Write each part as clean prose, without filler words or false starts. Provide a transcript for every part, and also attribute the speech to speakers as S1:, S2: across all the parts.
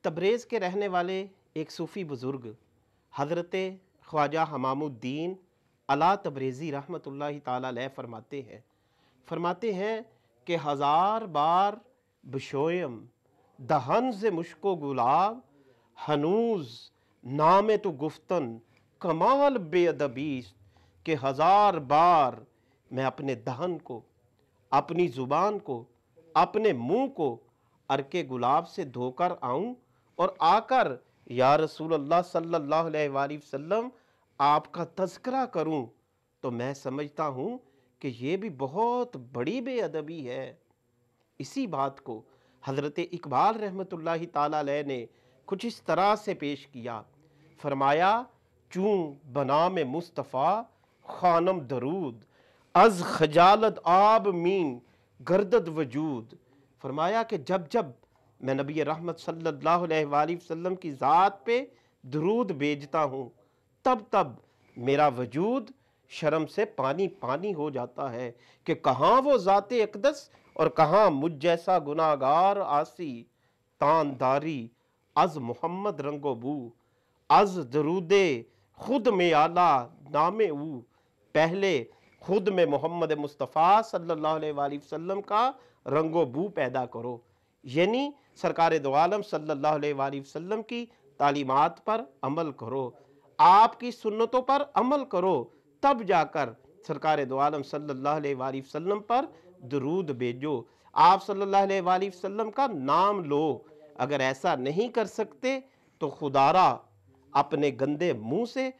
S1: तबरेज़ के रहने वाले एक सूफ़ी बुज़ुर्ग हज़रत ख्वाजा हमामुद्दीन अला तबरेज़ी रहमतुल्लाहि ताला अलैह फरमाते हैं कि हज़ार बार बशोयम दहन से मुश्को गुलाब हनूज नामे तो गुफ्तन कमाल बेअदबीस, कि हज़ार बार मैं अपने दहन को, अपनी ज़ुबान को, अपने मुंह को अर्के गुलाब से धोकर आऊं और आकर या रसूल अल्लाह सल्लल्लाहु अलैहि वसल्लम आपका तज़किरा करूं, तो मैं समझता हूं कि ये भी बहुत बड़ी बेअदबी है। इसी बात को हज़रत इकबाल रहमतुल्लाहि ताला अलैह ने कुछ इस तरह से पेश किया। फरमाया, चूँ बना में मुस्तफ़ा खानम दरूद अज खजालत आब मीन गर्दद वजूद। फरमाया कि जब जब मैं नबी रहमत सल्लल्लाहु अलैहि वसल्लम की ज़ात पे दरूद भेजता हूँ, तब तब मेरा वजूद शर्म से पानी पानी हो जाता है कि कहाँ वो ज़ाते अक़दस और कहाँ मुझ जैसा गुनाहगार आसी। तानदारी अज मोहम्मद रंगो बू अज दरूदे खुद में आला नामे ऊ। पहले खुद में मोहम्मद मुस्तफ़ा सल्लल्लाहु अलैहि वसल्लम का रंगो बू पैदा करो, यानी सरकार दो आलम सल्लल्लाहु अलैहि वसल्लम की तालीमात पर अमल करो, आपकी सुन्नतों पर अमल करो, तब जाकर सरकार दो आलम सल्लल्लाहु अलैहि वसल्लम पर दरूद भेजो, आप सल्लल्लाहु अलैहि वसल्लम का नाम लो। अगर ऐसा नहीं कर सकते तो खुदारा अपने गंदे मुंह से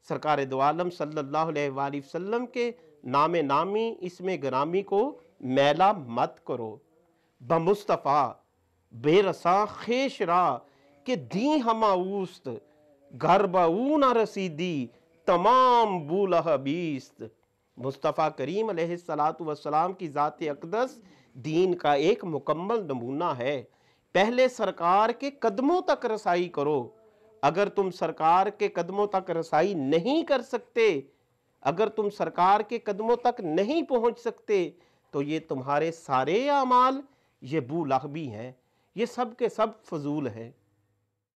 S1: सरकार दो आलम सल्लल्लाहु अलैहि वसल्लम के नामे नामी इसमें ग्रामी को मैला मत करो। बमुस्तफ़ा बेरसा खेशरा के दी हमाऊस्त घर बऊ न रसीदी तमाम बूलह बीस्त। मुस्तफ़ा करीम अलैहिस्सलातु वस्सलाम की ज़ात अक़दस दीन का एक मुकम्मल नमूना है। पहले सरकार के कदमों तक रसाई करो। अगर तुम सरकार के कदमों तक रसाई नहीं कर सकते, अगर तुम सरकार के कदमों तक नहीं पहुंच सकते, तो ये तुम्हारे सारे अमाल ये बूलहबी हैं, ये सब के सब फजूल हैं।